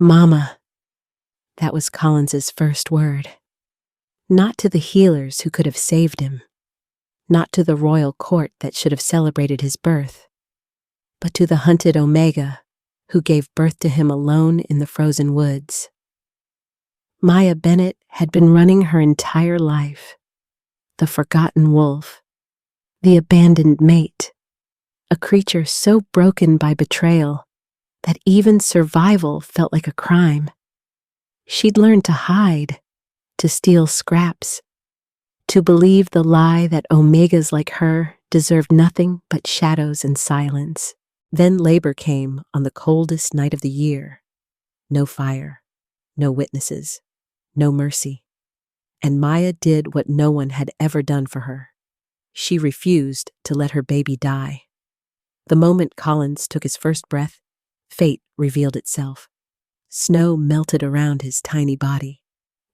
Mama, that was Collins's first word. Not to the healers who could have saved him, not to the royal court that should have celebrated his birth, but to the hunted Omega who gave birth to him alone in the frozen woods. Maya Bennett had been running her entire life. The forgotten wolf, the abandoned mate, a creature so broken by betrayal that even survival felt like a crime. She'd learned to hide, to steal scraps, to believe the lie that Omegas like her deserved nothing but shadows and silence. Then labor came on the coldest night of the year. No fire, no witnesses, no mercy. And Maya did what no one had ever done for her. She refused to let her baby die. The moment Collins took his first breath, fate revealed itself. Snow melted around his tiny body.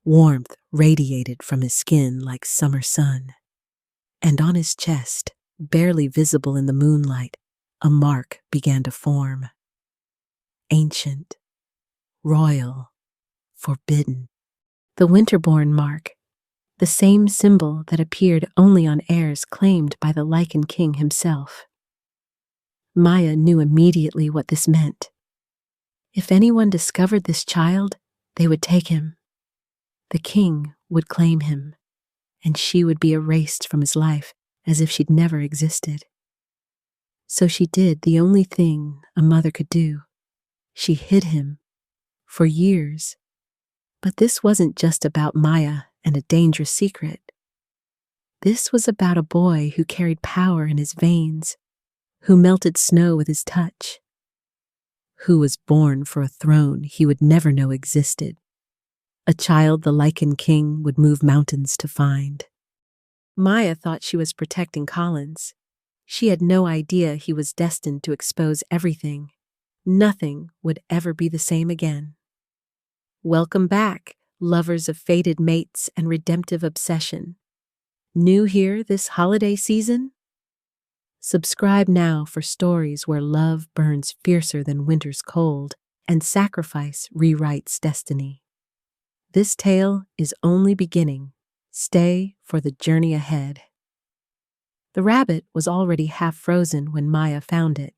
Warmth radiated from his skin like summer sun. And on his chest, barely visible in the moonlight, a mark began to form. Ancient, royal, forbidden. The Winterborn mark, the same symbol that appeared only on heirs claimed by the Lycan King himself. Maya knew immediately what this meant. If anyone discovered this child, they would take him. The king would claim him, and she would be erased from his life as if she'd never existed. So she did the only thing a mother could do. She hid him for years. But this wasn't just about Maya and a dangerous secret. This was about a boy who carried power in his veins, who melted snow with his touch, who was born for a throne he would never know existed, a child the Lycan King would move mountains to find. Maya thought she was protecting Collins. She had no idea he was destined to expose everything. Nothing would ever be the same again. Welcome back, lovers of fated mates and redemptive obsession. New here this holiday season? Subscribe now for stories where love burns fiercer than winter's cold and sacrifice rewrites destiny. This tale is only beginning. Stay for the journey ahead. The rabbit was already half frozen when Maya found it.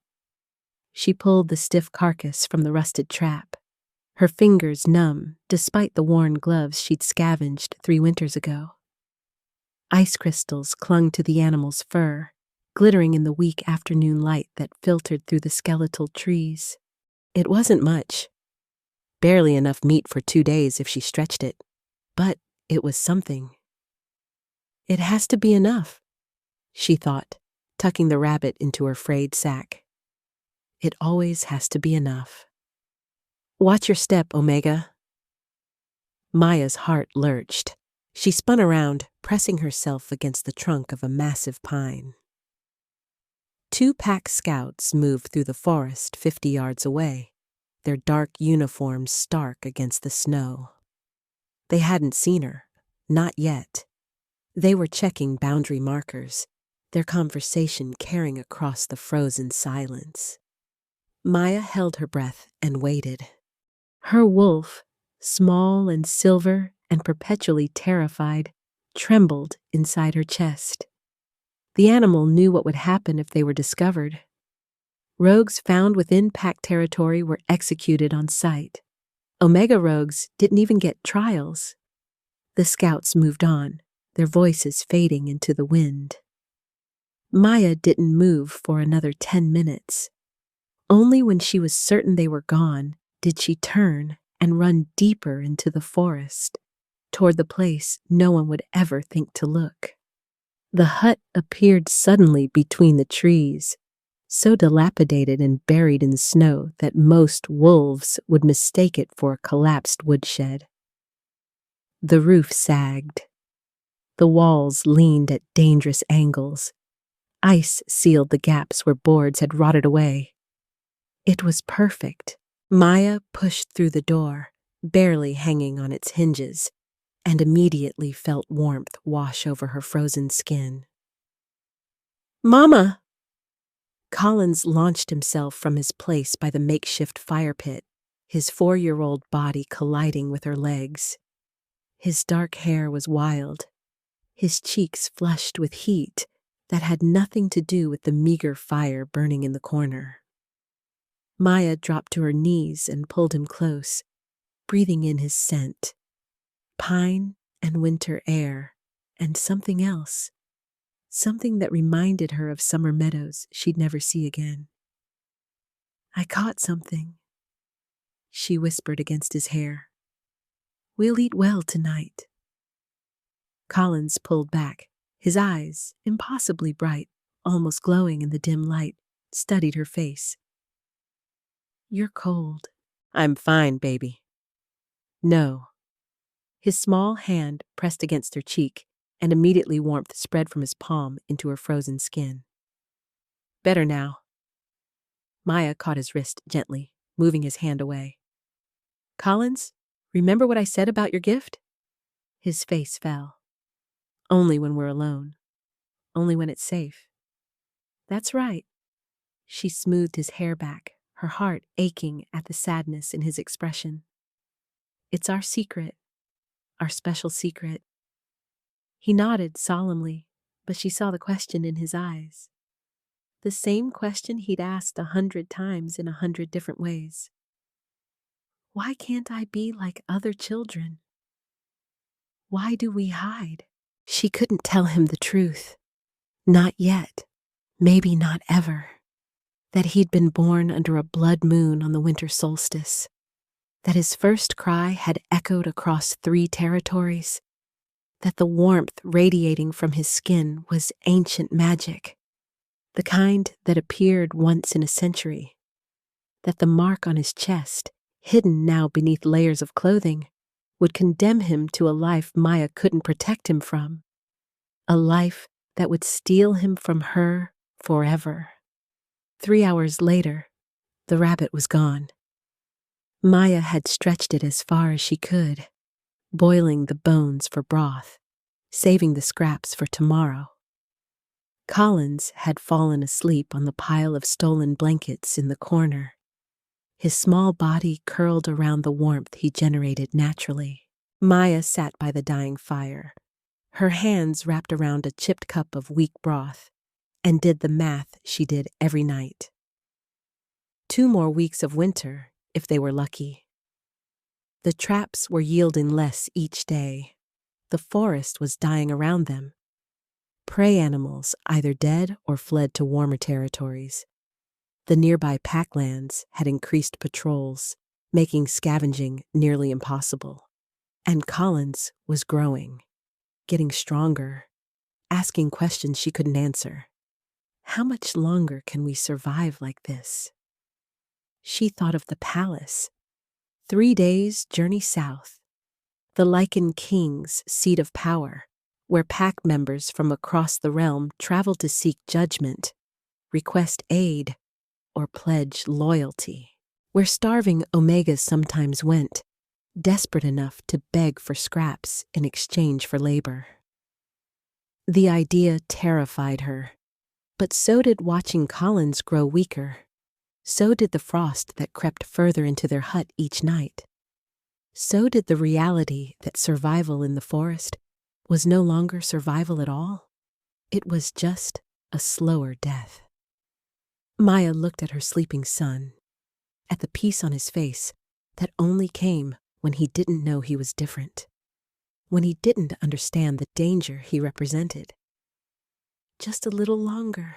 She pulled the stiff carcass from the rusted trap, her fingers numb despite the worn gloves she'd scavenged 3 winters ago. Ice crystals clung to the animal's fur, glittering in the weak afternoon light that filtered through the skeletal trees. It wasn't much. Barely enough meat for 2 days if she stretched it. But it was something. It has to be enough, she thought, tucking the rabbit into her frayed sack. It always has to be enough. Watch your step, Omega. Maya's heart lurched. She spun around, pressing herself against the trunk of a massive pine. 2 pack scouts moved through the forest 50 yards away, their dark uniforms stark against the snow. They hadn't seen her, not yet. They were checking boundary markers, their conversation carrying across the frozen silence. Maya held her breath and waited. Her wolf, small and silver and perpetually terrified, trembled inside her chest. The animal knew what would happen if they were discovered. Rogues found within pack territory were executed on sight. Omega rogues didn't even get trials. The scouts moved on, their voices fading into the wind. Maya didn't move for another 10 minutes. Only when she was certain they were gone did she turn and run deeper into the forest, toward the place no one would ever think to look. The hut appeared suddenly between the trees, so dilapidated and buried in snow that most wolves would mistake it for a collapsed woodshed. The roof sagged. The walls leaned at dangerous angles. Ice sealed the gaps where boards had rotted away. It was perfect. Maya pushed through the door, barely hanging on its hinges, and immediately felt warmth wash over her frozen skin. "Mama!" Collins launched himself from his place by the makeshift fire pit, his 4-year-old body colliding with her legs. His dark hair was wild, his cheeks flushed with heat that had nothing to do with the meager fire burning in the corner. Maya dropped to her knees and pulled him close, breathing in his scent. Pine and winter air, and something else. Something that reminded her of summer meadows she'd never see again. "I caught something," she whispered against his hair. "We'll eat well tonight." Collins pulled back. His eyes, impossibly bright, almost glowing in the dim light, studied her face. "You're cold." "I'm fine, baby." "No." His small hand pressed against her cheek, and immediately warmth spread from his palm into her frozen skin. "Better now." Maya caught his wrist gently, moving his hand away. "Collins, remember what I said about your gift?" His face fell. "Only when we're alone. Only when it's safe." "That's right." She smoothed his hair back, her heart aching at the sadness in his expression. "It's our secret. Our special secret." He nodded solemnly, but she saw the question in his eyes. The same question he'd asked 100 times in 100 different ways. Why can't I be like other children? Why do we hide? She couldn't tell him the truth. Not yet. Maybe not ever. That he'd been born under a blood moon on the winter solstice. That his first cry had echoed across 3 territories. That the warmth radiating from his skin was ancient magic. The kind that appeared once in a century. That the mark on his chest, hidden now beneath layers of clothing, would condemn him to a life Maya couldn't protect him from. A life that would steal him from her forever. 3 hours later, the rabbit was gone. Maya had stretched it as far as she could, boiling the bones for broth, saving the scraps for tomorrow. Collins had fallen asleep on the pile of stolen blankets in the corner, his small body curled around the warmth he generated naturally. Maya sat by the dying fire, her hands wrapped around a chipped cup of weak broth, and did the math she did every night. 2 more weeks of winter, if they were lucky. The traps were yielding less each day. The forest was dying around them. Prey animals either dead or fled to warmer territories. The nearby packlands had increased patrols, making scavenging nearly impossible. And Collins was growing, getting stronger, asking questions she couldn't answer. How much longer can we survive like this? She thought of the palace. 3 days' journey south. The Lycan King's seat of power, where pack members from across the realm traveled to seek judgment, request aid, or pledge loyalty. Where starving Omegas sometimes went, desperate enough to beg for scraps in exchange for labor. The idea terrified her, but so did watching Collins grow weaker. So did the frost that crept further into their hut each night. So did the reality that survival in the forest was no longer survival at all. It was just a slower death. Maya looked at her sleeping son, at the peace on his face that only came when he didn't know he was different, when he didn't understand the danger he represented. Just a little longer,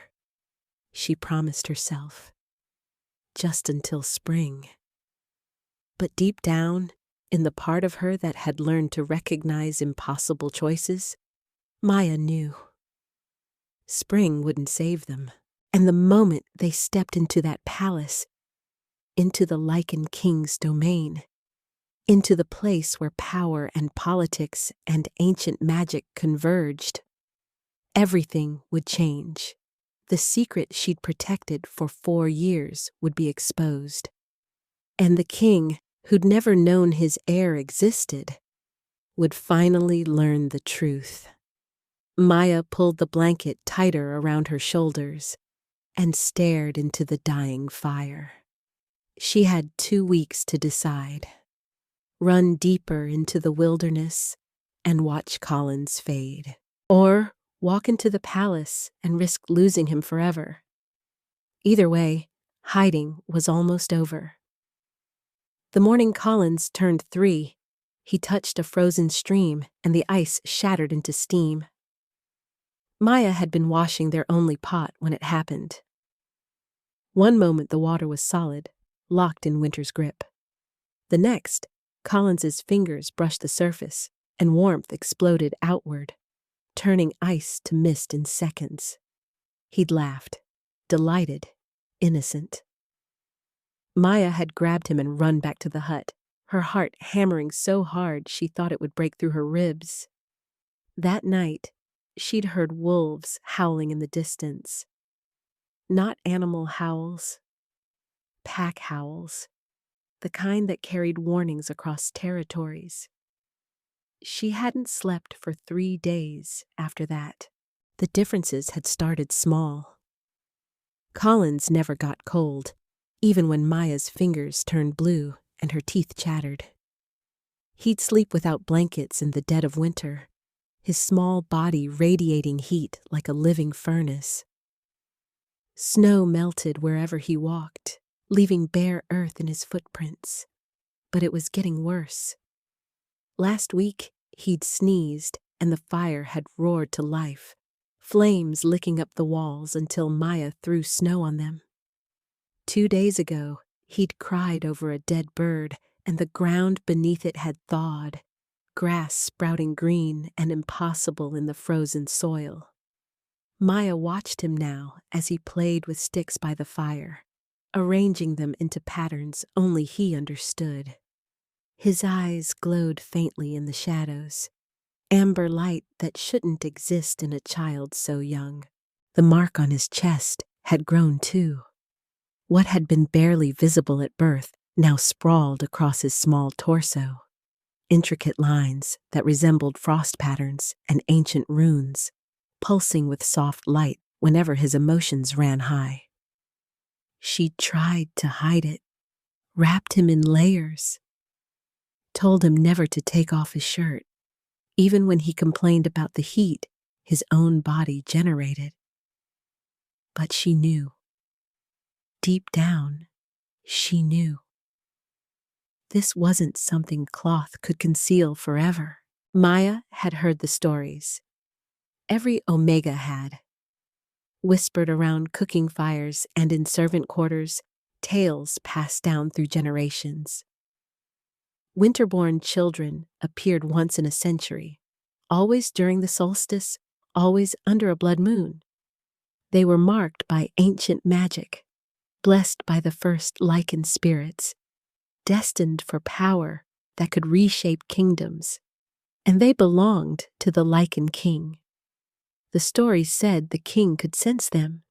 she promised herself. Just until spring. But deep down, in the part of her that had learned to recognize impossible choices, Maya knew. Spring wouldn't save them. And the moment they stepped into that palace, into the Lycan King's domain, into the place where power and politics and ancient magic converged, everything would change. The secret she'd protected for 4 years would be exposed. And the king, who'd never known his heir existed, would finally learn the truth. Maya pulled the blanket tighter around her shoulders and stared into the dying fire. She had 2 weeks to decide. Run deeper into the wilderness and watch Collins fade, or walk into the palace and risk losing him forever. Either way, hiding was almost over. The morning Collins turned 3, he touched a frozen stream and the ice shattered into steam. Maya had been washing their only pot when it happened. One moment the water was solid, locked in winter's grip. The next, Collins's fingers brushed the surface and warmth exploded outward, turning ice to mist in seconds. He'd laughed, delighted, innocent. Maya had grabbed him and run back to the hut, her heart hammering so hard she thought it would break through her ribs. That night, she'd heard wolves howling in the distance. Not animal howls, pack howls, the kind that carried warnings across territories. She hadn't slept for 3 days after that. The differences had started small. Collins never got cold, even when Maya's fingers turned blue and her teeth chattered. He'd sleep without blankets in the dead of winter, his small body radiating heat like a living furnace. Snow melted wherever he walked, leaving bare earth in his footprints. But it was getting worse. Last week, he'd sneezed and the fire had roared to life, flames licking up the walls until Maya threw snow on them. 2 days ago, he'd cried over a dead bird and the ground beneath it had thawed, grass sprouting green and impossible in the frozen soil. Maya watched him now as he played with sticks by the fire, arranging them into patterns only he understood. His eyes glowed faintly in the shadows, amber light that shouldn't exist in a child so young. The mark on his chest had grown too. What had been barely visible at birth now sprawled across his small torso. Intricate lines that resembled frost patterns and ancient runes, pulsing with soft light whenever his emotions ran high. She tried to hide it, wrapped him in layers, told him never to take off his shirt, even when he complained about the heat his own body generated. But she knew. Deep down, she knew. This wasn't something cloth could conceal forever. Maya had heard the stories. Every Omega had. Whispered around cooking fires and in servant quarters, tales passed down through generations. Winterborn children appeared once in a century, always during the solstice, always under a blood moon. They were marked by ancient magic, blessed by the first Lycan spirits, destined for power that could reshape kingdoms, and they belonged to the Lycan King. The story said the king could sense them,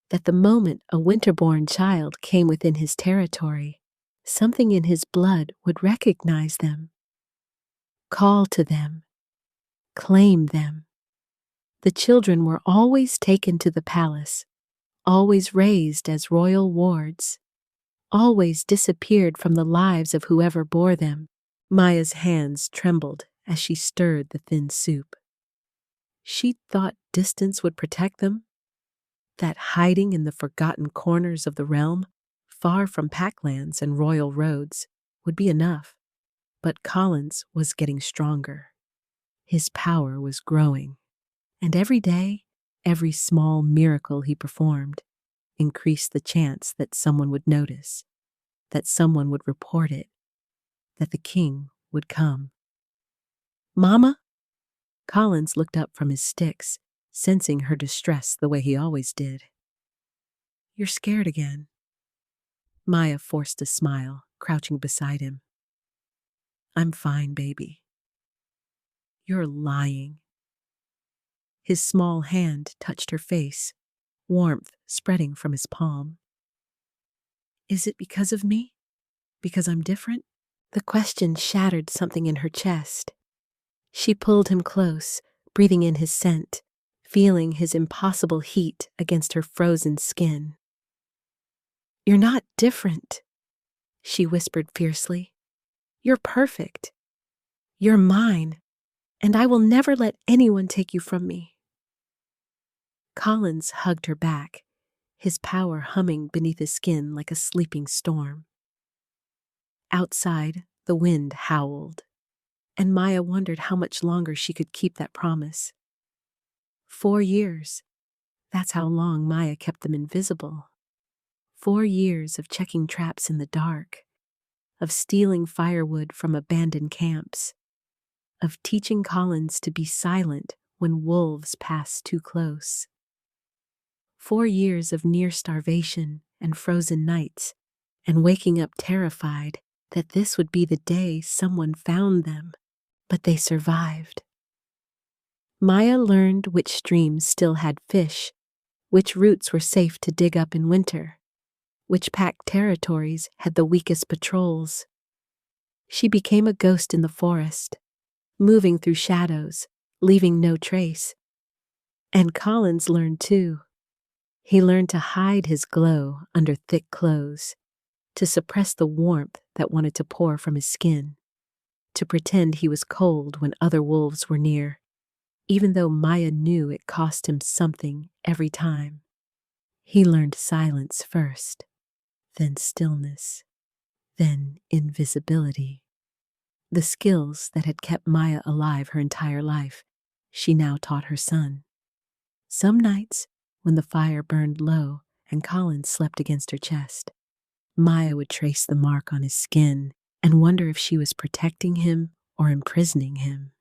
that the moment a winterborn child came within his territory, something in his blood would recognize them, call to them, claim them. The children were always taken to the palace, always raised as royal wards, always disappeared from the lives of whoever bore them. Maya's hands trembled as she stirred the thin soup. She thought distance would protect them, that hiding in the forgotten corners of the realm, far from packlands and royal roads, would be enough. But Collins was getting stronger. His power was growing, and every day, every small miracle he performed increased the chance that someone would notice, that someone would report it, that the king would come. "Mama?" Collins looked up from his sticks, sensing her distress the way he always did. "You're scared again." Maya forced a smile, crouching beside him. "I'm fine, baby." "You're lying." His small hand touched her face, warmth spreading from his palm. "Is it because of me? Because I'm different?" The question shattered something in her chest. She pulled him close, breathing in his scent, feeling his impossible heat against her frozen skin. "You're not different. she whispered fiercely. "You're perfect. You're mine, and I will never let anyone take you from me." Collins hugged her back, his power humming beneath his skin like a sleeping storm. Outside, the wind howled, and Maya wondered how much longer she could keep that promise. 4 years. That's how long Maya kept them invisible. 4 years of checking traps in the dark, of stealing firewood from abandoned camps, of teaching Collins to be silent when wolves passed too close. 4 years of near starvation and frozen nights, and waking up terrified that this would be the day someone found them, but they survived. Maya learned which streams still had fish, which routes were safe to dig up in winter, which packed territories had the weakest patrols. She became a ghost in the forest, moving through shadows, leaving no trace. And Collins learned too. He learned to hide his glow under thick clothes, to suppress the warmth that wanted to pour from his skin, to pretend he was cold when other wolves were near, even though Maya knew it cost him something every time. He learned silence first, then stillness, then invisibility. The skills that had kept Maya alive her entire life, she now taught her son. Some nights, when the fire burned low and Collins slept against her chest, Maya would trace the mark on his skin and wonder if she was protecting him or imprisoning him,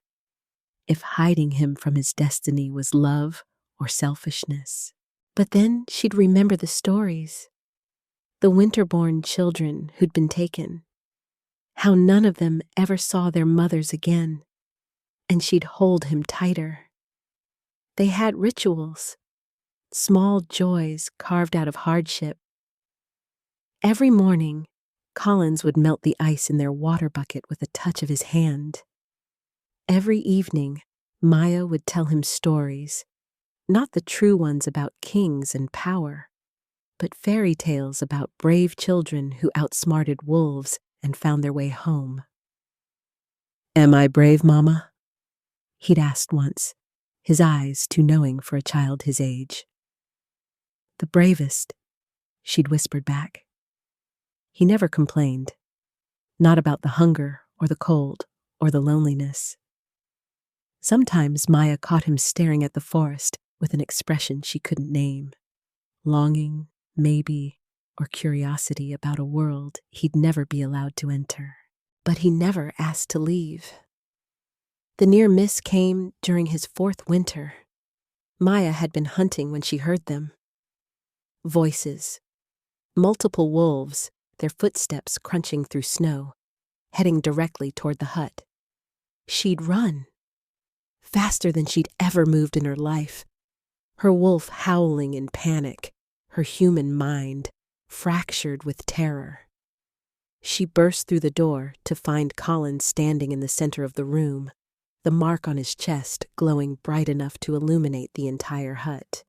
if hiding him from his destiny was love or selfishness. But then she'd remember the stories, the winter-born children who'd been taken, how none of them ever saw their mothers again, and she'd hold him tighter. They had rituals, small joys carved out of hardship. Every morning, Collins would melt the ice in their water bucket with a touch of his hand. Every evening, Maya would tell him stories, not the true ones about kings and power, but fairy tales about brave children who outsmarted wolves and found their way home. "Am I brave, Mama?" he'd asked once, his eyes too knowing for a child his age. "The bravest," she'd whispered back. He never complained, not about the hunger or the cold or the loneliness. Sometimes Maya caught him staring at the forest with an expression she couldn't name, longing, maybe, or curiosity about a world he'd never be allowed to enter. But he never asked to leave. The near miss came during his 4th winter. Maya had been hunting when she heard them. Voices. Multiple wolves, their footsteps crunching through snow, heading directly toward the hut. She'd run, faster than she'd ever moved in her life, her wolf howling in panic, her human mind fractured with terror. She burst through the door to find Collins standing in the center of the room, the mark on his chest glowing bright enough to illuminate the entire hut.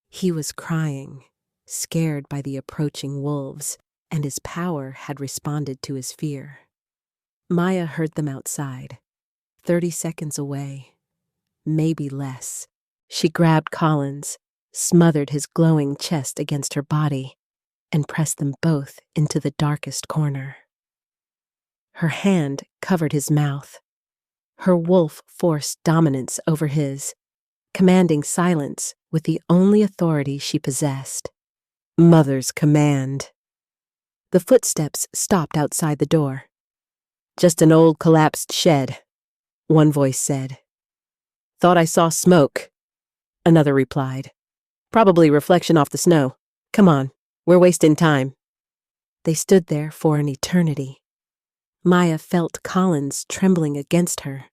He was crying, scared by the approaching wolves, and his power had responded to his fear. Maya heard them outside, 30 seconds away, maybe less. She grabbed Collins, smothered his glowing chest against her body, and pressed them both into the darkest corner. Her hand covered his mouth. Her wolf forced dominance over his, commanding silence with the only authority she possessed: mother's command. The footsteps stopped outside the door. "Just an old collapsed shed," one voice said. "Thought I saw smoke," another replied. "Probably reflection off the snow. Come on, we're wasting time." They stood there for an eternity. Maya felt Collins trembling against her,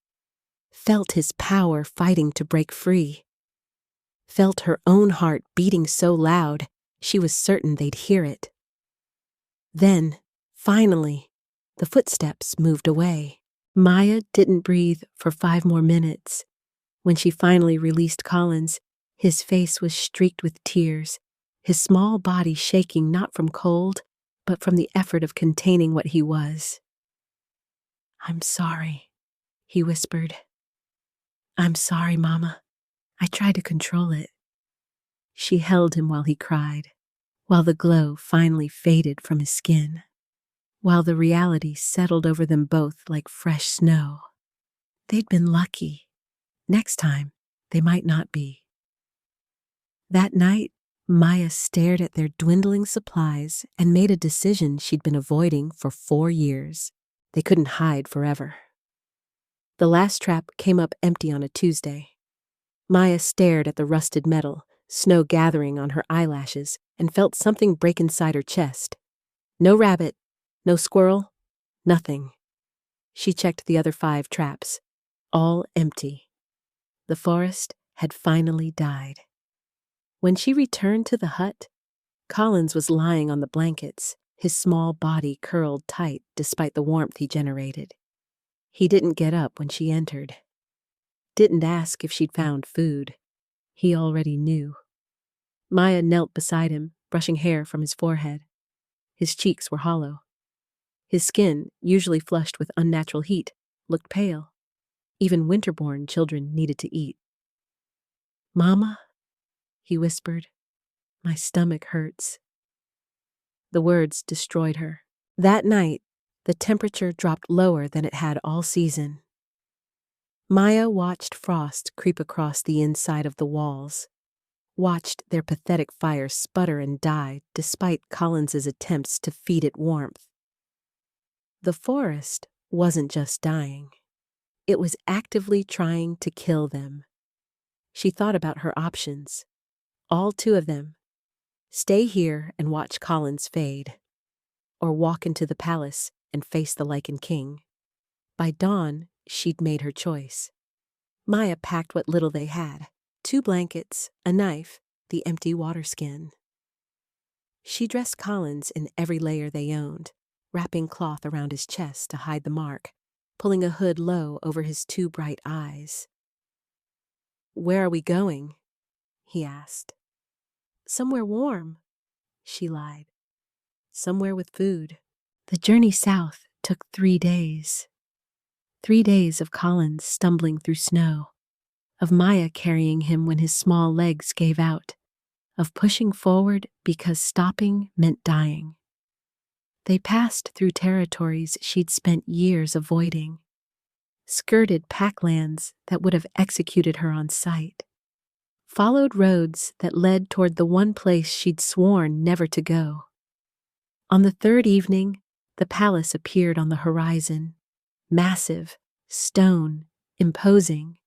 felt his power fighting to break free, felt her own heart beating so loud she was certain they'd hear it. Then, finally, the footsteps moved away. Maya didn't breathe for 5 more minutes. When she finally released Collins, his face was streaked with tears, his small body shaking not from cold, but from the effort of containing what he was. "I'm sorry," he whispered. "I'm sorry, Mama. I tried to control it." She held him while he cried, while the glow finally faded from his skin, while the reality settled over them both like fresh snow. They'd been lucky. Next time, they might not be. That night, Maya stared at their dwindling supplies and made a decision she'd been avoiding for 4 years. They couldn't hide forever. The last trap came up empty on a Tuesday. Maya stared at the rusted metal, snow gathering on her eyelashes, and felt something break inside her chest. No rabbit, no squirrel, nothing. She checked the other 5 traps, all empty. The forest had finally died. When she returned to the hut, Collins was lying on the blankets, his small body curled tight despite the warmth he generated. He didn't get up when she entered. Didn't ask if she'd found food. He already knew. Maya knelt beside him, brushing hair from his forehead. His cheeks were hollow. His skin, usually flushed with unnatural heat, looked pale. Even winter-born children needed to eat. "Mama," he whispered, "my stomach hurts." The words destroyed her. That night, the temperature dropped lower than it had all season. Maya watched frost creep across the inside of the walls, watched their pathetic fire sputter and die despite Collins's attempts to feed it warmth. The forest wasn't just dying. It was actively trying to kill them. She thought about her options. All 2 of them. Stay here and watch Collins fade, or walk into the palace and face the Lycan King. By dawn, she'd made her choice. Maya packed what little they had, 2 blankets, a knife, the empty water skin. She dressed Collins in every layer they owned, wrapping cloth around his chest to hide the mark, pulling a hood low over his 2 bright eyes. "Where are we going?" he asked. "Somewhere warm," she lied. "Somewhere with food." The journey south took 3 days. 3 days of Collins stumbling through snow, of Maya carrying him when his small legs gave out, of pushing forward because stopping meant dying. They passed through territories she'd spent years avoiding, skirted packlands that would have executed her on sight, followed roads that led toward the one place she'd sworn never to go. On the 3rd evening, the palace appeared on the horizon, massive, stone, imposing.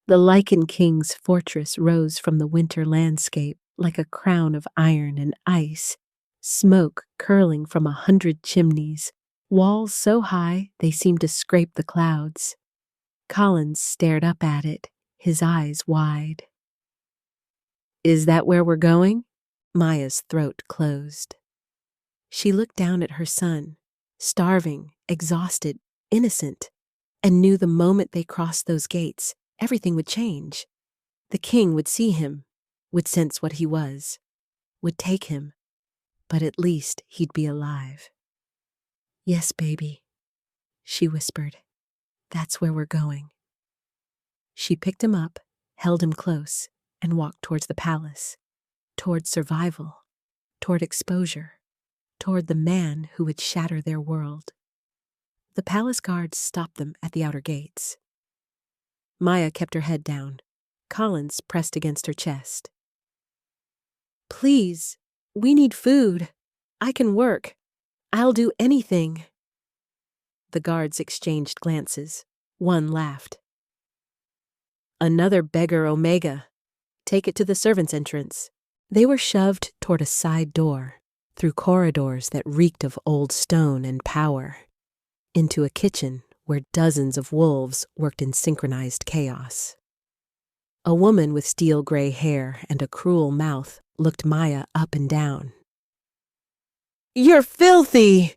The Lycan King's fortress rose from the winter landscape like a crown of iron and ice, smoke curling from 100 chimneys, walls so high they seemed to scrape the clouds. Collins stared up at it, his eyes wide. "Is that where we're going?" Maya's throat closed. She looked down at her son, starving, exhausted, innocent, and knew the moment they crossed those gates, everything would change. The king would see him, would sense what he was, would take him, but at least he'd be alive. "Yes, baby," she whispered. "That's where we're going." She picked him up, held him close, and walked towards the palace, toward survival, toward exposure, toward the man who would shatter their world. The palace guards stopped them at the outer gates. Maya kept her head down. Collins pressed against her chest. "Please, we need food. I can work. I'll do anything." The guards exchanged glances. One laughed. "Another beggar Omega. Take it to the servants' entrance." They were shoved toward a side door, through corridors that reeked of old stone and power, into a kitchen where dozens of wolves worked in synchronized chaos. A woman with steel-gray hair and a cruel mouth looked Maya up and down. "You're filthy!"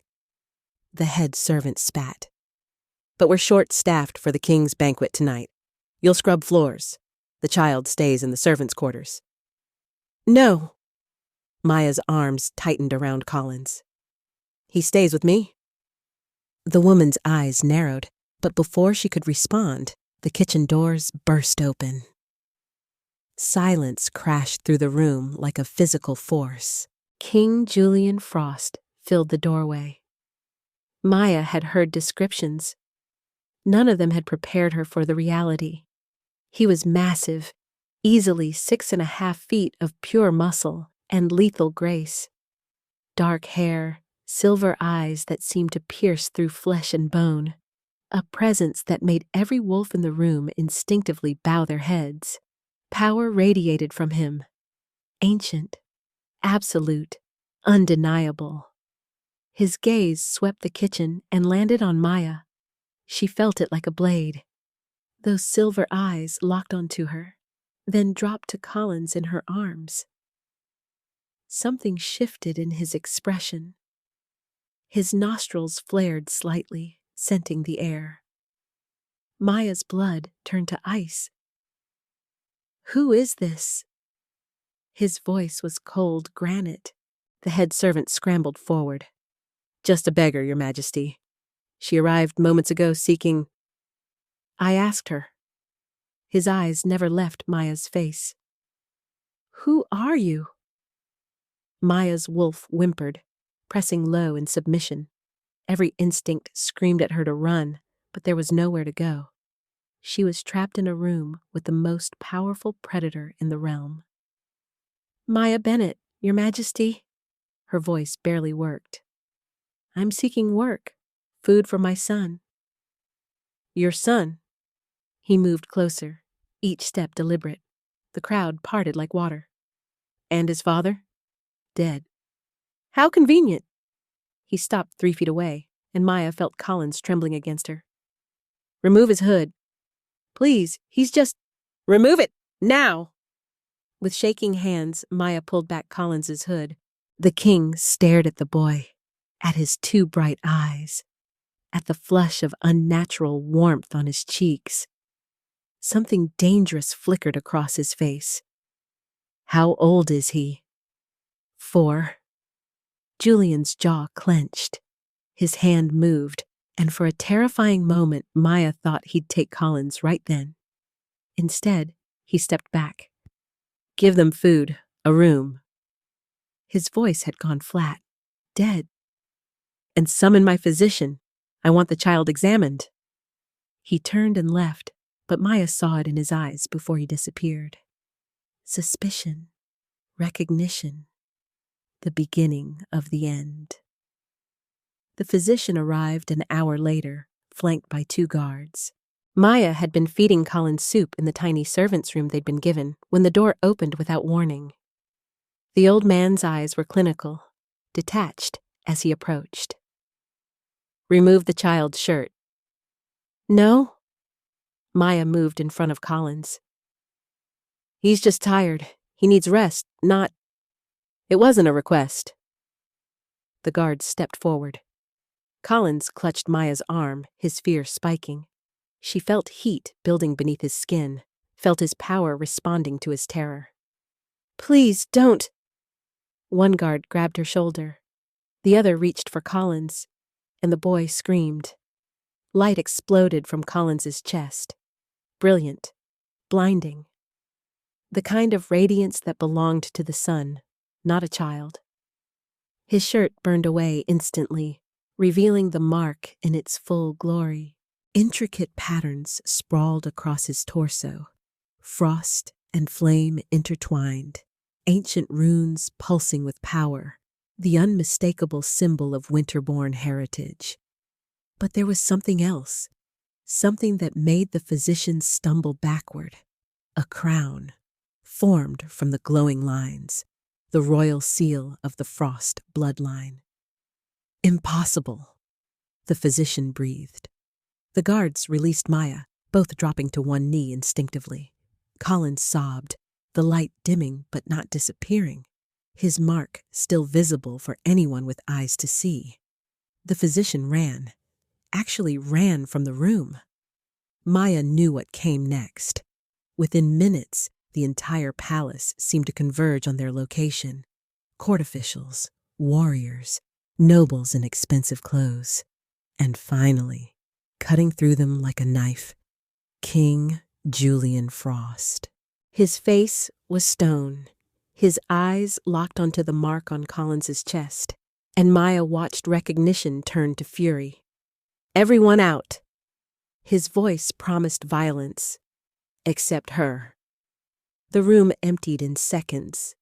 the head servant spat. "But we're short-staffed for the king's banquet tonight. You'll scrub floors. The child stays in the servants' quarters." "No." Maya's arms tightened around Collins. He stays with me." The woman's eyes narrowed, but before she could respond, the kitchen doors burst open. Silence crashed through the room like a physical force. King Julian Frost filled the doorway. Maya had heard descriptions. None of them had prepared her for the reality. He was massive, easily 6.5 feet of pure muscle and lethal grace. Dark hair, silver eyes that seemed to pierce through flesh and bone. A presence that made every wolf in the room instinctively bow their heads. Power radiated from him. Ancient, absolute, undeniable. His gaze swept the kitchen and landed on Maya. She felt it like a blade. Those silver eyes locked onto her, then dropped to Collins in her arms. Something shifted in his expression. His nostrils flared slightly, scenting the air. Maya's blood turned to ice. "Who is this?" His voice was cold granite. The head servant scrambled forward. "Just a beggar, Your Majesty. She arrived moments ago seeking—" I asked her. His eyes never left Maya's face. "Who are you?" Maya's wolf whimpered, pressing low in submission. Every instinct screamed at her to run, but there was nowhere to go. She was trapped in a room with the most powerful predator in the realm. "Maya Bennett, Your Majesty." Her voice barely worked. "I'm seeking work, food for my son." "Your son?" He moved closer, each step deliberate. The crowd parted like water. "And his father?" "Dead." "How convenient." He stopped 3 feet away, and Maya felt Collins trembling against her. "Remove his hood." "Please, he's just—" "Remove it, now!" With shaking hands, Maya pulled back Collins's hood. The king stared at the boy, at his 2 bright eyes, at the flush of unnatural warmth on his cheeks. Something dangerous flickered across his face. "How old is he?" 4. Julian's jaw clenched. His hand moved, and for a terrifying moment, Maya thought he'd take Collins right then. Instead, he stepped back. "Give them food, a room." His voice had gone flat. "Dead." "And summon my physician. I want the child examined." He turned and left, but Maya saw it in his eyes before he disappeared. Suspicion, recognition, the beginning of the end. The physician arrived an hour later, flanked by 2 guards. Maya had been feeding Collins soup in the tiny servants' room they'd been given when the door opened without warning. The old man's eyes were clinical, detached as he approached. "Remove the child's shirt." "No." Maya moved in front of Collins. "He's just tired. He needs rest, not—" "It wasn't a request." The guards stepped forward. Collins clutched Maya's arm, his fear spiking. She felt heat building beneath his skin, felt his power responding to his terror. "Please, don't." One guard grabbed her shoulder. The other reached for Collins, and the boy screamed. Light exploded from Collins's chest. Brilliant, blinding. The kind of radiance that belonged to the sun, not a child. His shirt burned away instantly, revealing the mark in its full glory. Intricate patterns sprawled across his torso, frost and flame intertwined, ancient runes pulsing with power, the unmistakable symbol of winter-born heritage. But there was something else, something that made the physician stumble backward. A crown, formed from the glowing lines, the royal seal of the Frost bloodline. "Impossible," the physician breathed. The guards released Maya, both dropping to one knee instinctively. Collins sobbed, the light dimming but not disappearing, his mark still visible for anyone with eyes to see. The physician ran, actually ran from the room. Maya knew what came next. Within minutes, the entire palace seemed to converge on their location. Court officials, warriors, nobles in expensive clothes, and finally, cutting through them like a knife, King Julian Frost. His face was stone, his eyes locked onto the mark on Collins's chest, and Maya watched recognition turn to fury. "Everyone out!" His voice promised violence, except her. The room emptied in seconds.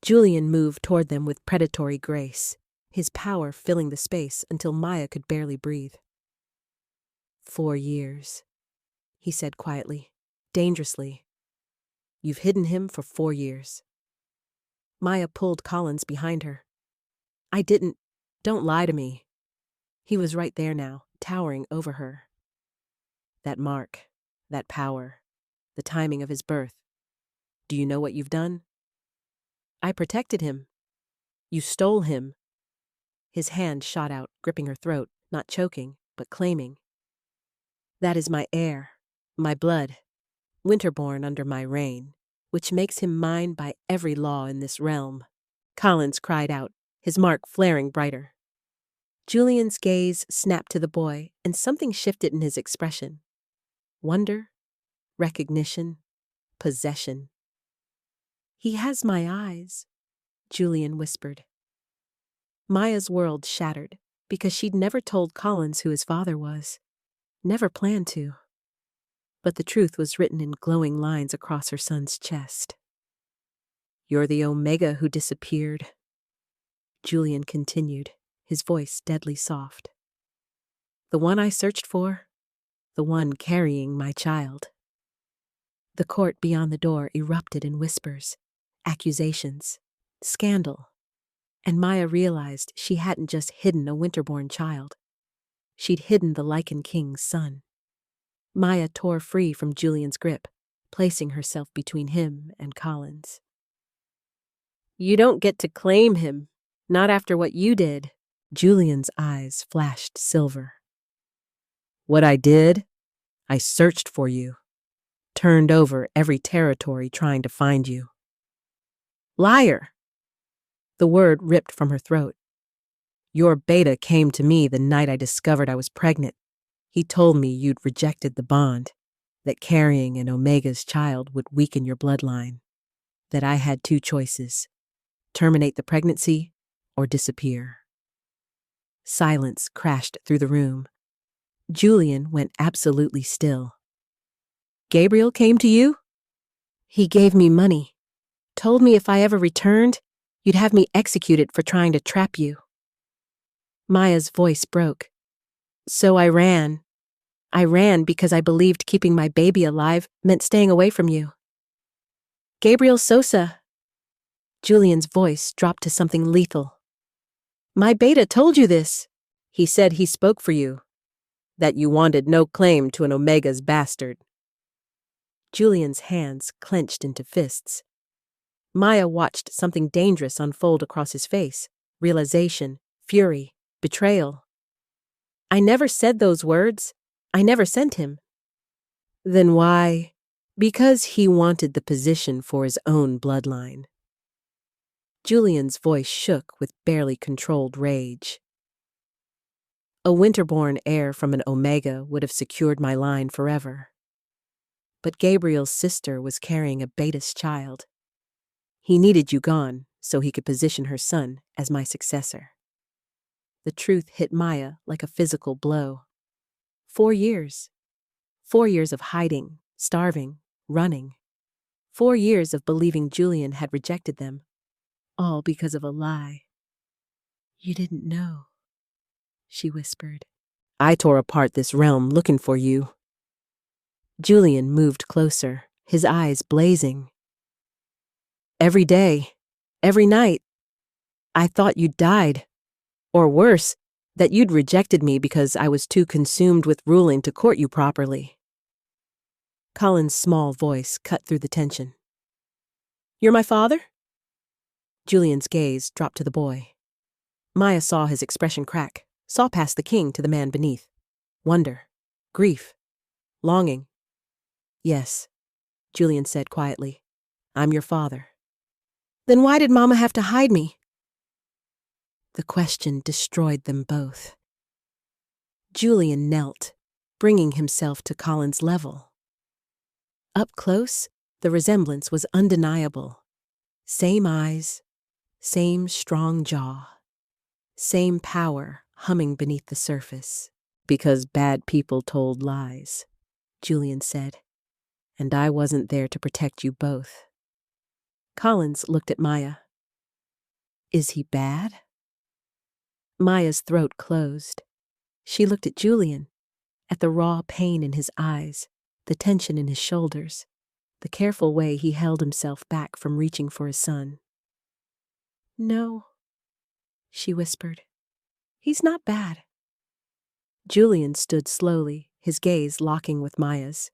Julian moved toward them with predatory grace, his power filling the space until Maya could barely breathe. 4 years, he said quietly, dangerously. "You've hidden him for 4 years. Maya pulled Collins behind her. "I didn't. Don't lie to me." He was right there now, towering over her. That mark, that power, the timing of his birth. Do you know what you've done? "I protected him. You stole him." His hand shot out, gripping her throat, not choking, but claiming. "That is my heir, my blood, winterborn under my reign, which makes him mine by every law in this realm." Collins cried out, his mark flaring brighter. Julian's gaze snapped to the boy, and something shifted in his expression. Wonder, recognition, possession. "He has my eyes," Julian whispered. Maya's world shattered, because she'd never told Collins who his father was. Never planned to. But the truth was written in glowing lines across her son's chest. "You're the Omega who disappeared," Julian continued, his voice deadly soft. "The one I searched for, the one carrying my child." The court beyond the door erupted in whispers, accusations, scandal, and Maya realized she hadn't just hidden a winterborn child. She'd hidden the Lycan King's son. Maya tore free from Julian's grip, placing herself between him and Collins. "You don't get to claim him, not after what you did." Julian's eyes flashed silver. "What I did? I searched for you. Turned over every territory trying to find you." "Liar!" The word ripped from her throat. "Your beta came to me the night I discovered I was pregnant. He told me you'd rejected the bond, that carrying an Omega's child would weaken your bloodline, that I had 2 choices, terminate the pregnancy or disappear." Silence crashed through the room. Julian went absolutely still. "Gabriel came to you?" "He gave me money. Told me if I ever returned, you'd have me executed for trying to trap you." Maya's voice broke. "So I ran. I ran because I believed keeping my baby alive meant staying away from you." "Gabriel Sosa." Julian's voice dropped to something lethal. "My beta told you this. He said he spoke for you, that you wanted no claim to an Omega's bastard." Julian's hands clenched into fists. Maya watched something dangerous unfold across his face. Realization, fury, betrayal. "I never said those words. I never sent him." "Then why?" "Because he wanted the position for his own bloodline." Julian's voice shook with barely controlled rage. "A winterborn heir from an Omega would have secured my line forever. But Gabriel's sister was carrying a beta's child. He needed you gone so he could position her son as my successor." The truth hit Maya like a physical blow. 4 years. 4 years of hiding, starving, running. 4 years of believing Julian had rejected them, all because of a lie. "You didn't know," she whispered. "I tore apart this realm looking for you." Julian moved closer, his eyes blazing. "Every day, every night, I thought you'd died. Or worse, that you'd rejected me because I was too consumed with ruling to court you properly." Colin's small voice cut through the tension. "You're my father?" Julian's gaze dropped to the boy. Maya saw his expression crack, saw past the king to the man beneath. Wonder, grief, longing. "Yes," Julian said quietly. "I'm your father." "Then why did Mama have to hide me?" The question destroyed them both. Julian knelt, bringing himself to Colin's level. Up close, the resemblance was undeniable. Same eyes, same strong jaw, same power humming beneath the surface. "Because bad people told lies," Julian said, "and I wasn't there to protect you both." Collins looked at Maya. "Is he bad?" Maya's throat closed. She looked at Julian, at the raw pain in his eyes, the tension in his shoulders, the careful way he held himself back from reaching for his son. "No," she whispered. "He's not bad." Julian stood slowly, his gaze locking with Maya's.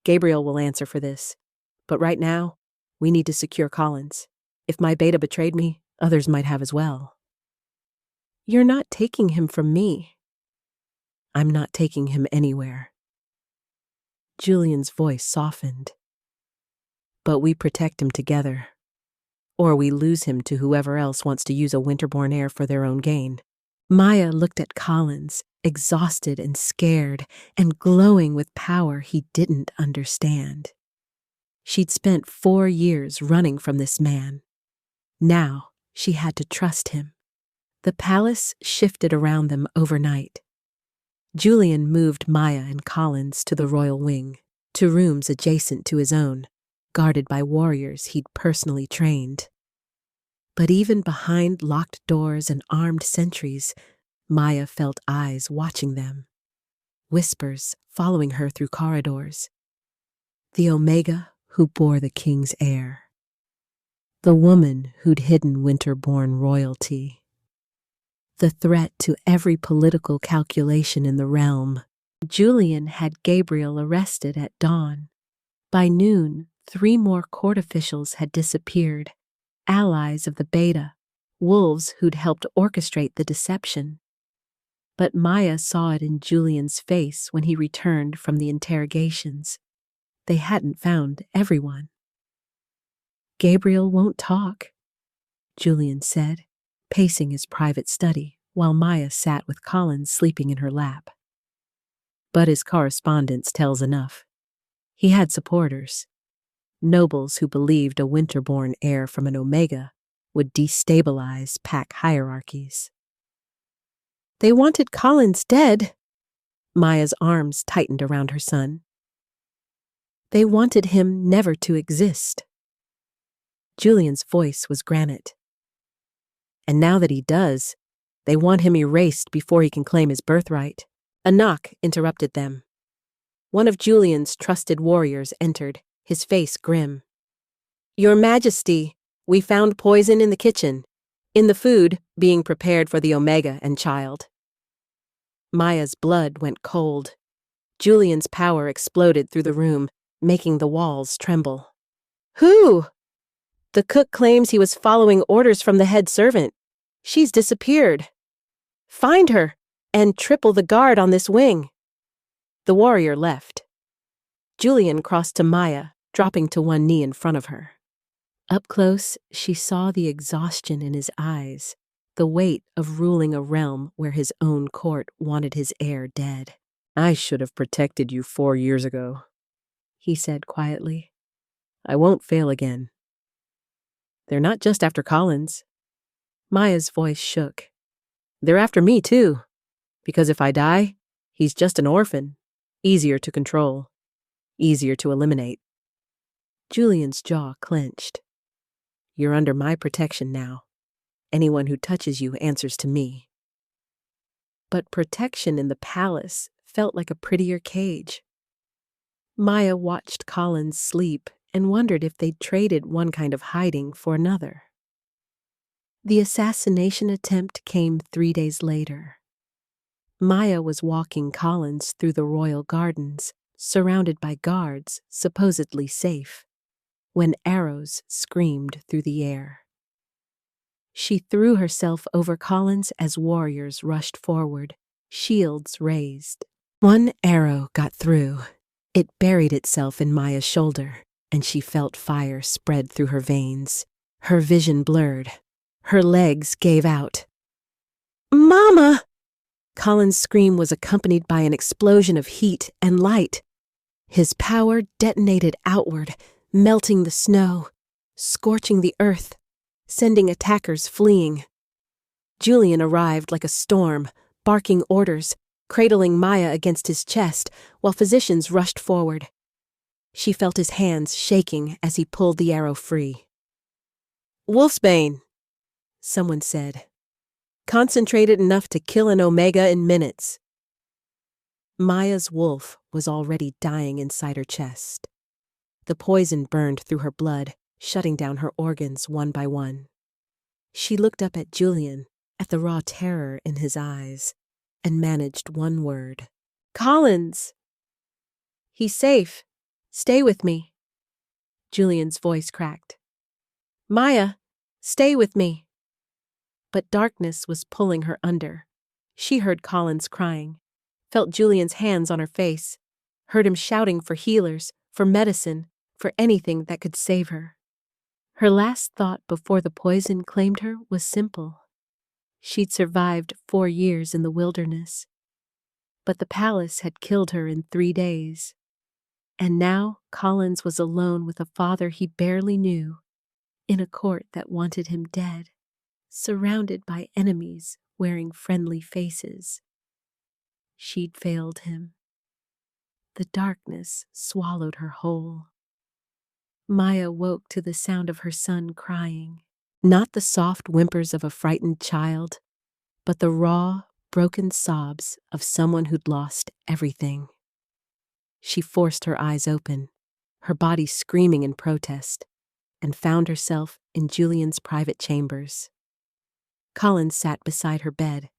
"Gabriel will answer for this, but right now, we need to secure Collins. If my beta betrayed me, others might have as well." "You're not taking him from me." "I'm not taking him anywhere." Julian's voice softened. "But we protect him together. Or we lose him to whoever else wants to use a winterborn heir for their own gain." Maya looked at Collins, exhausted and scared, and glowing with power he didn't understand. She'd spent 4 years running from this man. Now she had to trust him. The palace shifted around them overnight. Julian moved Maya and Collins to the royal wing, 2 rooms adjacent to his own, guarded by warriors he'd personally trained. But even behind locked doors and armed sentries, Maya felt eyes watching them, whispers following her through corridors. The Omega who bore the king's heir. The woman who'd hidden winterborn royalty. The threat to every political calculation in the realm. Julian had Gabriel arrested at dawn. By noon, 3 more court officials had disappeared, allies of the Beta, wolves who'd helped orchestrate the deception. But Maya saw it in Julian's face when he returned from the interrogations. They hadn't found everyone. "Gabriel won't talk," Julian said, pacing his private study while Maya sat with Collins sleeping in her lap. "But his correspondence tells enough. He had supporters. Nobles who believed a winterborn heir from an Omega would destabilize pack hierarchies." "They wanted Collins dead." Maya's arms tightened around her son. "They wanted him never to exist." Julian's voice was granite. "And now that he does, they want him erased before he can claim his birthright." A knock interrupted them. One of Julian's trusted warriors entered, his face grim. "Your Majesty, we found poison in the kitchen, in the food being prepared for the Omega and child." Maya's blood went cold. Julian's power exploded through the room, making the walls tremble. "Who?" "The cook claims he was following orders from the head servant. She's disappeared. Find her, and triple the guard on this wing." The warrior left. Julian crossed to Maya, dropping to one knee in front of her. Up close, she saw the exhaustion in his eyes, the weight of ruling a realm where his own court wanted his heir dead. "I should have protected you 4 years ago," he said quietly. "I won't fail again. They're not just after Collins." Maya's voice shook. "They're after me too, because if I die, he's just an orphan, easier to control, easier to eliminate." Julian's jaw clenched. "You're under my protection now. Anyone who touches you answers to me." But protection in the palace felt like a prettier cage. Maya watched Collins sleep and wondered if they'd traded one kind of hiding for another. The assassination attempt came 3 days later. Maya was walking Collins through the royal gardens, surrounded by guards, supposedly safe, when arrows screamed through the air. She threw herself over Collins as warriors rushed forward, shields raised. One arrow got through. It buried itself in Maya's shoulder, and she felt fire spread through her veins. Her vision blurred. Her legs gave out. Mama! Colin's scream was accompanied by an explosion of heat and light. His power detonated outward, melting the snow, scorching the earth, sending attackers fleeing. Julian arrived like a storm, barking orders, cradling Maya against his chest, while physicians rushed forward. She felt his hands shaking as he pulled the arrow free. "Wolfsbane," someone said. "Concentrated enough to kill an Omega in minutes." Maya's wolf was already dying inside her chest. The poison burned through her blood, shutting down her organs one by one. She looked up at Julian, at the raw terror in his eyes, and managed one word. "Collins!" "He's safe. Stay with me." Julian's voice cracked. "Maya, stay with me." But darkness was pulling her under. She heard Collins crying, felt Julian's hands on her face, heard him shouting for healers, for medicine, for anything that could save her. Her last thought before the poison claimed her was simple. She'd survived 4 years in the wilderness, but the palace had killed her in 3 days. And now Collins was alone with a father he barely knew, in a court that wanted him dead, surrounded by enemies wearing friendly faces. She'd failed him. The darkness swallowed her whole. Maya woke to the sound of her son crying, not the soft whimpers of a frightened child, but the raw, broken sobs of someone who'd lost everything. She forced her eyes open, her body screaming in protest, and found herself in Julian's private chambers. Collins sat beside her bed,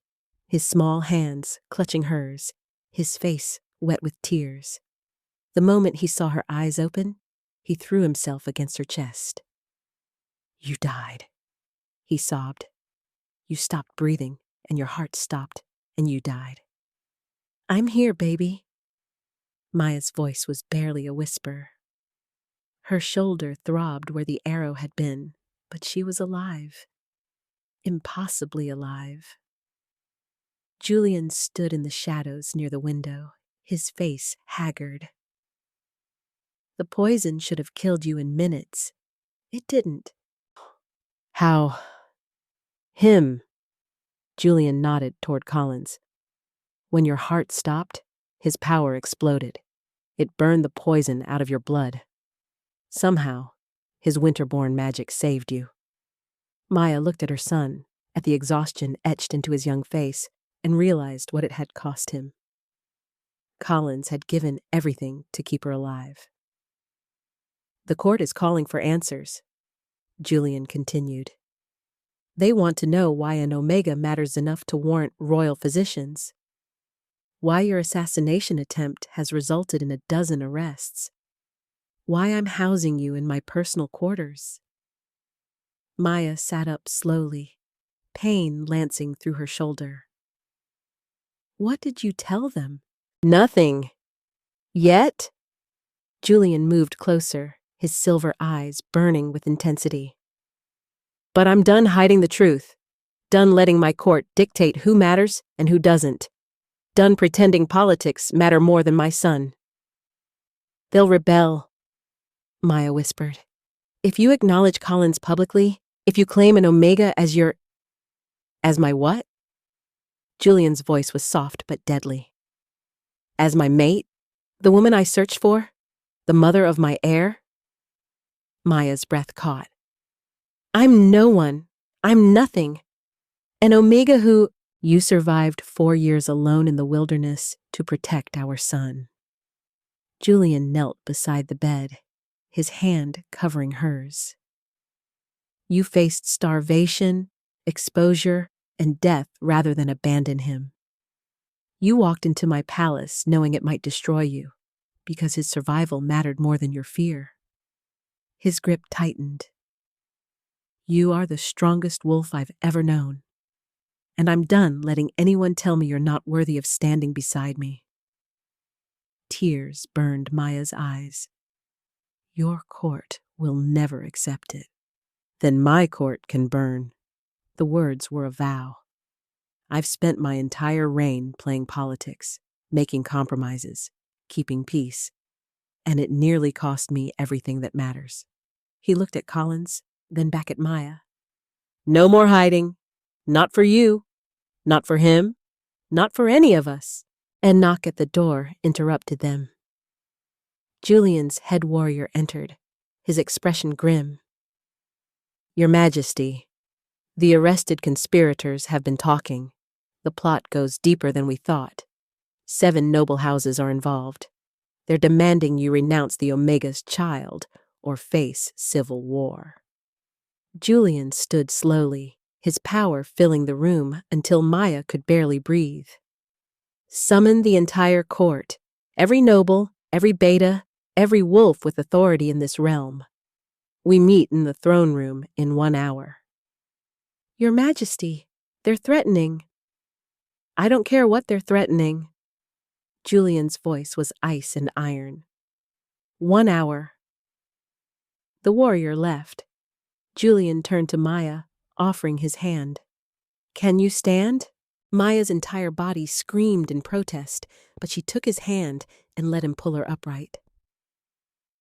his small hands clutching hers, his face wet with tears. The moment he saw her eyes open, he threw himself against her chest. "You died," he sobbed. "You stopped breathing, and your heart stopped, and you died." "I'm here, baby." Maya's voice was barely a whisper. Her shoulder throbbed where the arrow had been, but she was alive. Impossibly alive. Julian stood in the shadows near the window, his face haggard. "The poison should have killed you in minutes. It didn't." "How?" "Him." Julian nodded toward Collins. "When your heart stopped, his power exploded. It burned the poison out of your blood. Somehow, his winter-born magic saved you." Maya looked at her son, at the exhaustion etched into his young face, and realized what it had cost him. Collins had given everything to keep her alive. "The court is calling for answers," Julian continued. "They want to know why an Omega matters enough to warrant royal physicians. Why your assassination attempt has resulted in 12 arrests. Why I'm housing you in my personal quarters." Maya sat up slowly, pain lancing through her shoulder. "What did you tell them?" "Nothing. Yet?" Julian moved closer, his silver eyes burning with intensity. "But I'm done hiding the truth. Done letting my court dictate who matters and who doesn't. Done pretending politics matter more than my son." "They'll rebel," Maya whispered. "If you acknowledge Collins publicly, if you claim an Omega as your—" "As my what?" Julian's voice was soft but deadly. "As my mate? The woman I searched for? The mother of my heir?" Maya's breath caught. "I'm no one. I'm nothing. An Omega who—" "You survived 4 years alone in the wilderness to protect our son." Julian knelt beside the bed, his hand covering hers. "You faced starvation, exposure, and death rather than abandon him. You walked into my palace knowing it might destroy you, because his survival mattered more than your fear." His grip tightened. "You are the strongest wolf I've ever known, and I'm done letting anyone tell me you're not worthy of standing beside me." Tears burned Maya's eyes. "Your court will never accept it." "Then my court can burn." The words were a vow. I've spent my entire reign playing politics, making compromises, keeping peace, and it nearly cost me everything that matters. He looked at Collins, then back at Maya. No more hiding. Not for you. Not for him. Not for any of us. A knock at the door interrupted them. Julian's head warrior entered, his expression grim. Your Majesty, the arrested conspirators have been talking. The plot goes deeper than we thought. 7 noble houses are involved. They're demanding you renounce the Omega's child or face civil war. Julian stood slowly, his power filling the room until Maya could barely breathe. Summon the entire court, every noble, every beta, every wolf with authority in this realm. We meet in the throne room in 1 hour. Your Majesty, they're threatening. I don't care what they're threatening. Julian's voice was ice and iron. 1 hour. The warrior left. Julian turned to Maya, offering his hand. Can you stand? Maya's entire body screamed in protest, but she took his hand and let him pull her upright.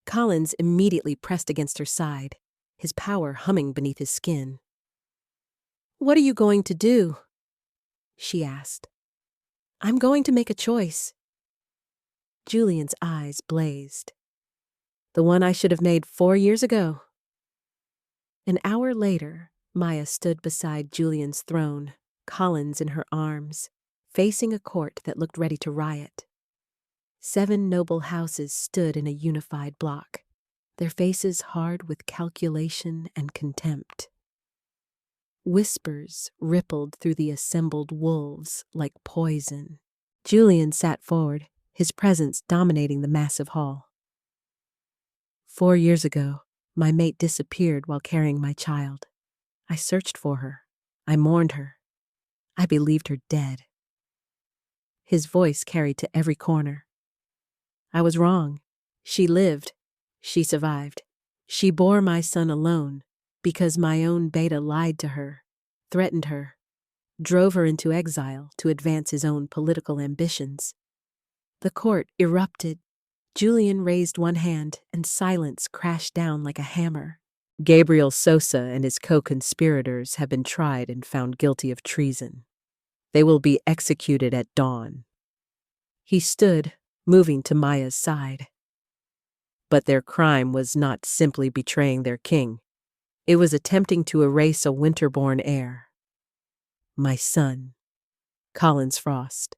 Collins immediately pressed against her side, his power humming beneath his skin. What are you going to do? She asked. I'm going to make a choice. Julian's eyes blazed. The one I should have made 4 years ago. An hour later, Maya stood beside Julian's throne, Collins in her arms, facing a court that looked ready to riot. 7 noble houses stood in a unified block, their faces hard with calculation and contempt. Whispers rippled through the assembled wolves like poison. Julian sat forward, his presence dominating the massive hall. 4 years ago, my mate disappeared while carrying my child. I searched for her. I mourned her. I believed her dead. His voice carried to every corner. I was wrong. She lived. She survived. She bore my son alone because my own beta lied to her, threatened her, drove her into exile to advance his own political ambitions. The court erupted. Julian raised one hand and silence crashed down like a hammer. Gabriel Sosa and his co-conspirators have been tried and found guilty of treason. They will be executed at dawn. He stood, moving to Maya's side. But their crime was not simply betraying their king. It was attempting to erase a winter-born heir. My son, Collins Frost,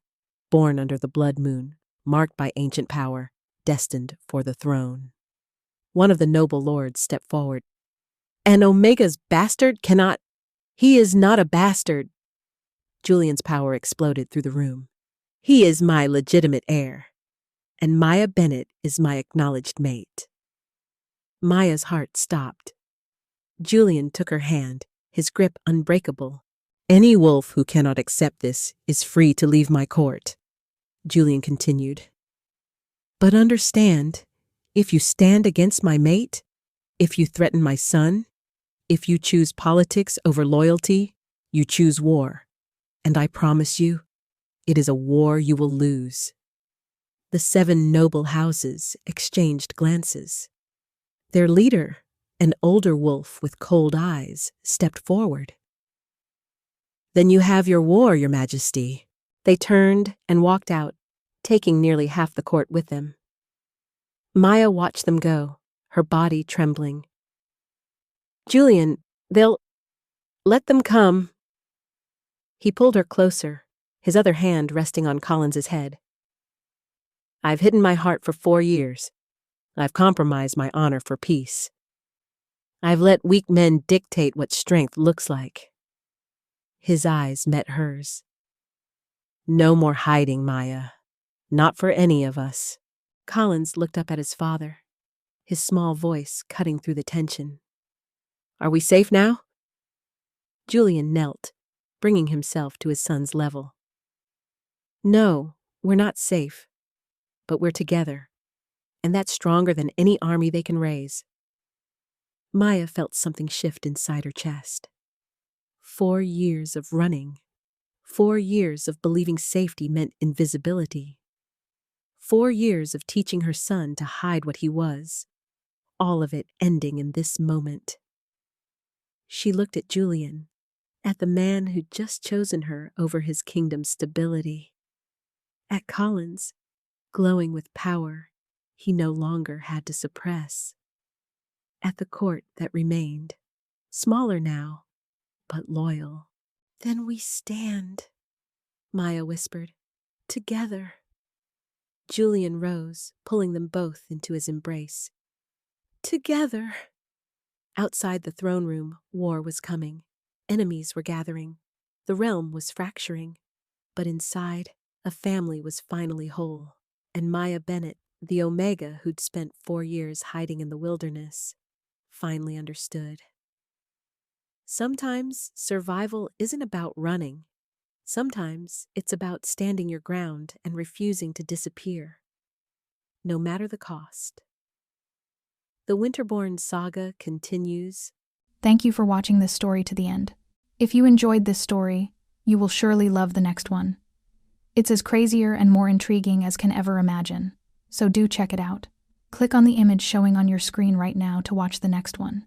born under the blood moon, marked by ancient power, destined for the throne. One of the noble lords stepped forward. An Omega's bastard cannot... He is not a bastard. Julian's power exploded through the room. He is my legitimate heir, and Maya Bennett is my acknowledged mate. Maya's heart stopped. Julian took her hand, his grip unbreakable. Any wolf who cannot accept this is free to leave my court, Julian continued. But understand, if you stand against my mate, if you threaten my son, if you choose politics over loyalty, you choose war. And I promise you, it is a war you will lose. The 7 noble houses exchanged glances. Their leader, an older wolf with cold eyes, stepped forward. Then you have your war, Your Majesty. They turned and walked out, taking nearly half the court with them. Maya watched them go, her body trembling. Julian, they'll... Let them come. He pulled her closer, his other hand resting on Collins's head. I've hidden my heart for 4 years. I've compromised my honor for peace. I've let weak men dictate what strength looks like. His eyes met hers. No more hiding, Maya. Not for any of us. Collins looked up at his father, his small voice cutting through the tension. Are we safe now? Julian knelt, bringing himself to his son's level. No, we're not safe, but we're together, and that's stronger than any army they can raise. Maya felt something shift inside her chest. 4 years of running, 4 years of believing safety meant invisibility. 4 years of teaching her son to hide what he was, all of it ending in this moment. She looked at Julian, at the man who'd just chosen her over his kingdom's stability. At Collins, glowing with power he no longer had to suppress. At the court that remained, smaller now, but loyal. "Then we stand," Maya whispered. "Together." Julian rose, pulling them both into his embrace. "Together." Outside the throne room, war was coming. Enemies were gathering. The realm was fracturing. But inside, a family was finally whole. And Maya Bennett, the Omega who'd spent 4 years hiding in the wilderness, finally understood. Sometimes survival isn't about running. Sometimes it's about standing your ground and refusing to disappear, no matter the cost. The Winterborn saga continues. Thank you for watching this story to the end. If you enjoyed this story, you will surely love the next one. It's as crazier and more intriguing as can ever imagine, so do check it out. Click on the image showing on your screen right now to watch the next one.